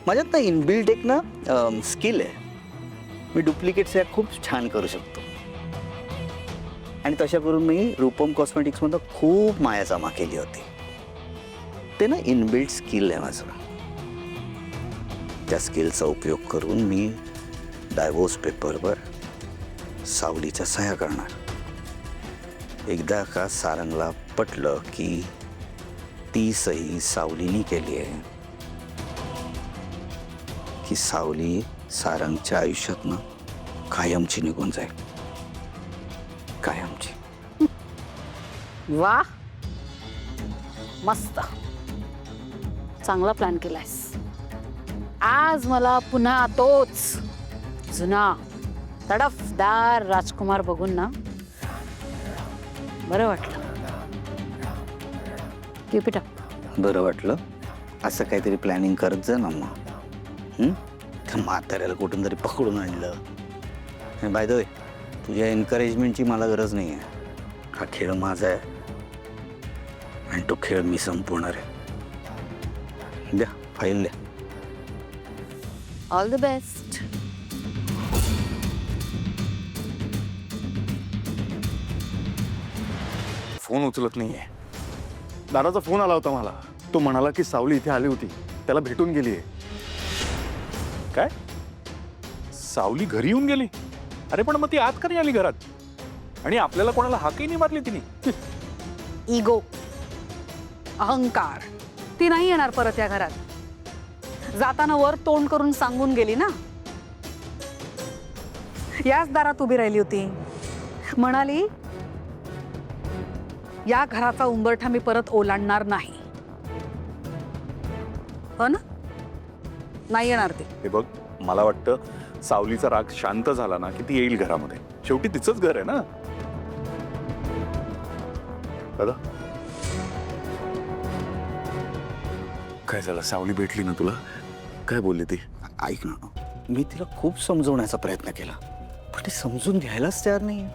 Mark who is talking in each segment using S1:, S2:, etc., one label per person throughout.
S1: माझ्यात ना इनबिल्ट एक ना स्किल आहे. मी डुप्लिकेट सॅक खूप छान करू शकतो आणि तशा करून मी रूपम कॉस्मेटिक्समध्ये खूप माया जमा केली होती. ते ना इनबिल्ट स्किल आहे माझं. त्या स्किलचा उपयोग करून मी डायवोर्स पेपरवर सावलीच्या सह्या करणार. एकदा का सारंगला पटलं की ती सही सावलीनी केली आहे की सावली सारंगच्या आयुष्यातनं कायमची निघून जाईल. कायमची.
S2: वा, मस्त, चांगला प्लॅन केलायस. आज मला पुन्हा तोच जुना तडफदार राजकुमार बघून ना बरं वाटलं. किपिटा
S1: बरं वाटलं. असं काहीतरी प्लॅनिंग करत जा ना मग. त्या म्हाताऱ्याला कुठून तरी पकडून आणलं. बाय द वे, तुझ्या एन्करेजमेंटची मला गरज नाही आहे. हा खेळ माझा आहे आणि तो खेळ मी संपवणार आहे. द्या फाईल द्या.
S2: All the best.
S3: फोन उचलत नाहीये. दादाचा फोन आला होता मला. तो म्हणाला की सावली इथे आली होती, त्याला भेटून गेली आहे. काय? सावली घरी येऊन गेली? अरे पण मग ती आत का नाही आली घरात? आणि आपल्याला कोणाला हाकही नाही मारली तिने?
S2: इगो, अहंकार, ती नाही येणार परत या घरात. जाताना वर तोंड करून सांगून गेली ना. याच दारात उभी राहिली होती. म्हणाली या घराचा उंबरठा मी परत ओलांडणार नाही. हो ना? नाही येणार ती.
S3: हे बघ, मला वाटतं सावलीचा राग शांत झाला ना की ती येईल घरामध्ये. शेवटी तिचंच घर आहे ना. दादा, काय झालं? सावली भेटली ना तुला? काय बोलली ती?
S1: ऐक ना, मी तिला खूप समजवण्याचा प्रयत्न केला पण ती समजून घ्यायलाच तयार नाही.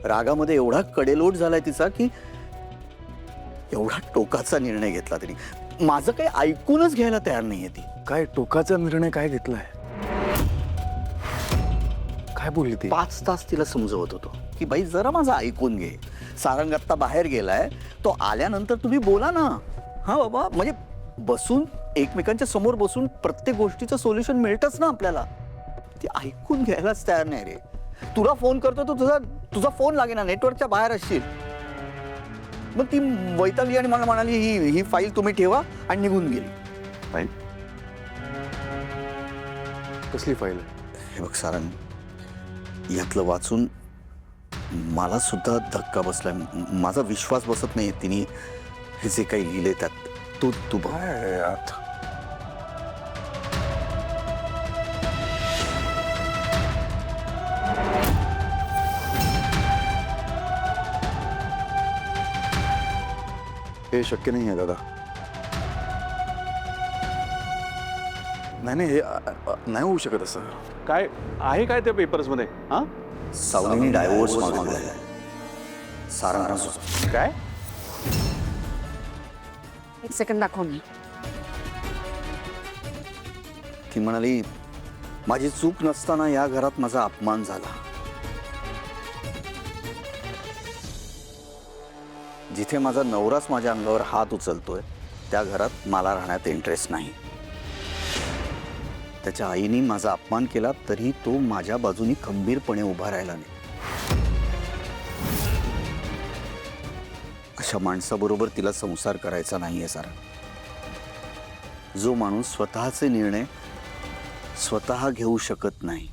S1: रागामध्ये एवढा कडेलोट झालाय तिचा की एवढा टोकाचा निर्णय घेतला तरी माझं काही ऐकूनच घ्यायला तयार नाहीये ती.
S3: काय टोकाचा निर्णय काय घेतलाय? काय बोलली ती?
S1: 5 तास तिला समजवत होतो की बाई जरा माझं ऐकून घे. सारंग आत्ता बाहेर गेलाय, तो आल्यानंतर तुम्ही बोला ना. हा बाबा, म्हणजे बसून एकमेकांच्या समोर बसून प्रत्येक गोष्टीचं सोल्युशन मिळतच ना आपल्याला. ती ऐकून घ्यायलाच तयार नाही रे. तुला फोन करतो तो तुझा फोन लागेना, नेटवर्कच्या बाहेर असशील. मग ती वैतागली आणि मला म्हणाली ही फाईल तुम्ही ठेवा आणि निघून गेली.
S3: फाईल? कसली फाईल?
S1: हे बघ सारंग, यातलं वाचून मला सुद्धा धक्का बसलाय. माझा विश्वास बसत नाही तिने हे जे काही लिहिले त्यात. तू बघ.
S3: हे शक्य नाही आहे दादा. नाही हे नाही होऊ शकत असं. काय आहे काय त्या पेपर्स मध्ये? हा,
S1: सावलीने डायव्होर्स मागितलाय सारंग.
S3: काय?
S2: एक सेकंड दाखव मी.
S1: ती म्हणाली माझी चूक नसताना या घरात माझा अपमान झाला. जिथे माझा नवराच माझ्या अंगावर हात उचलतोय त्या घरात मला राहण्यात इंटरेस्ट नाही. त्याच्या आईने माझा अपमान केला तरी तो माझ्या बाजूनी खंबीरपणे उभा राहिला नाही. अशा माणसाबरोबर तिला संसार करायचा नाहीये सारा. जो माणूस स्वतःचे निर्णय स्वतः घेऊ शकत नाही,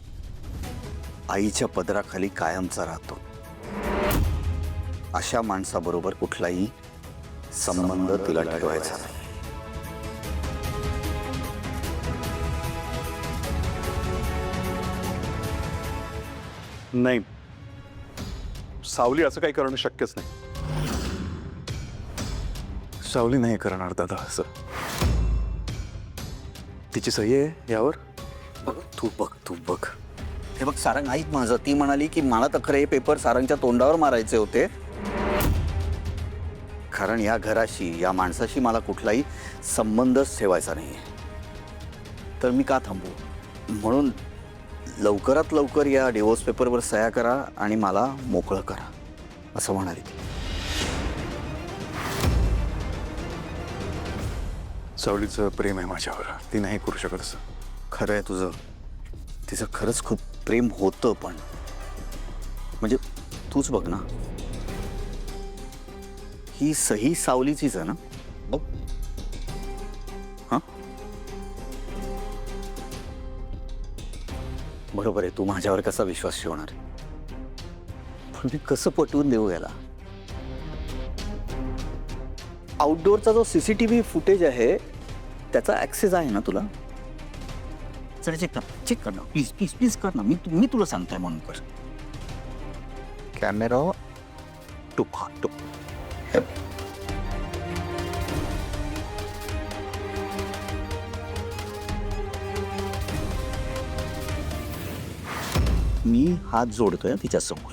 S1: आईच्या पदराखाली कायमचा राहतो, अशा माणसाबरोबर कुठलाही संबंध तिला ठेवायचा नाही.
S3: नाही, सावली असं काही करणं शक्यच नाही. सावली नाही करणार दादा असं. तिची सही आहे यावर.
S1: तू बघ. हे बघ सारंग, ऐक माझं. ती म्हणाली की मला तर खरं हे पेपर सारंगच्या तोंडावर मारायचे होते, कारण या घराशी या माणसाशी मला कुठलाही संबंधच ठेवायचा नाहीये. तर मी का थांबू? म्हणून लवकरात लवकर या डिवोर्स पेपरवर सह्या करा आणि मला मोकळं करा असं म्हणाली ती.
S3: सावलीचं प्रेम आहे माझ्यावर, ती नाही करू शकत असं.
S1: खरं आहे तुझं, तिचं खरंच खूप प्रेम होतं, पण म्हणजे तूच बघ ना, ही सही सावलीचीच आहे ना? बघ. हां, बरोबर आहे. तू माझ्यावर कसा विश्वास ठेवणार? पण मी कसं पटवून देऊ याला? आउटडोअरचा जो CCTV फुटेज आहे त्याचा ॲक्सेस आहे ना तुला? चल चेक कर ना प्लीज प्लीज प्लीज कर ना. मी तुला सांगतोय म्हणून कर. कॅमेरा टुक हा टुक. मी हात जोडतोय तिच्या समोर.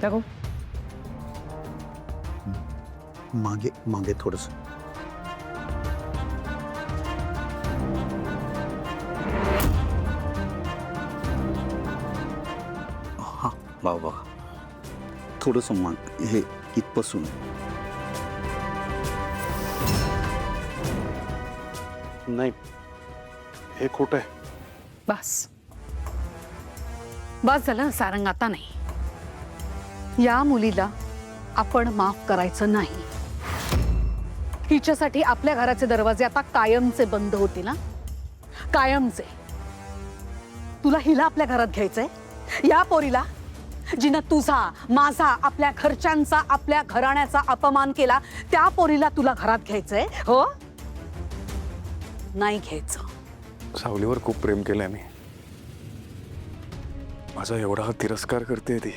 S1: दाखव. मागे मागे थोडस. हा बघा थोडस माग हे इथपासून.
S3: नाही, हे खोटं आहे.
S2: बस बस झालं सारंग, आता नाही. या मुलीला आपण माफ करायचं नाही. हिच्यासाठी आपल्या घराचे दरवाजे आता कायमचे बंद होतील ना, कायमचे. तुला हिला आपल्या घरात घ्यायचंय? या पोरीला जिनं तुझा माझा आपल्या घरच्यांचा आपल्या घराण्याचा अपमान केला, त्या पोरीला तुला घरात घ्यायचंय? हो, नाही घ्यायचं.
S3: सावलीवर खूप प्रेम केलंय मी. माझा एवढा तिरस्कार करते ती.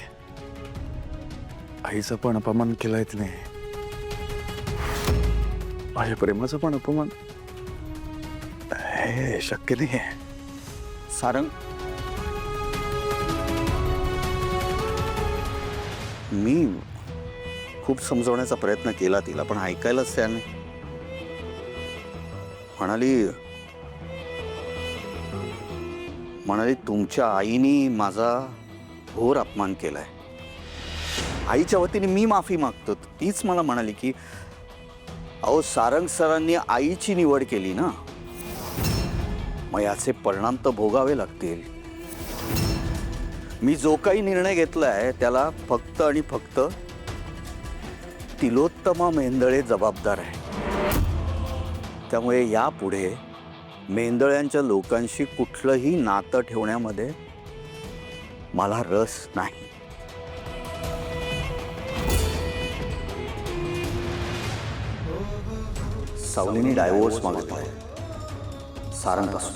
S3: आईचा पण अपमान केलाय तिने, माझ्या प्रेमाचा पण अपमान. हे शक्य नाही आहे.
S1: सारंग, मी खूप समजवण्याचा प्रयत्न केला तिला, पण ऐकायलाच त्याने. म्हणाली तुमच्या आईनी माझा घोर अपमान केलाय. आईच्या वतीने मी माफी मागतो. तीच मला म्हणाली की अहो सारंग सरांनी आईची निवड केली ना, मग याचे परिणाम तर भोगावे लागतील. मी जो काही निर्णय घेतलाय त्याला फक्त आणि फक्त तिलोत्तमा मेंदळे जबाबदार आहे. त्यामुळे यापुढे मेंदळ्यांच्या लोकांशी कुठलंही नातं ठेवण्यामध्ये मला रस नाही. सावलीने डायव्होर्स मागितलाय सारंगपासून.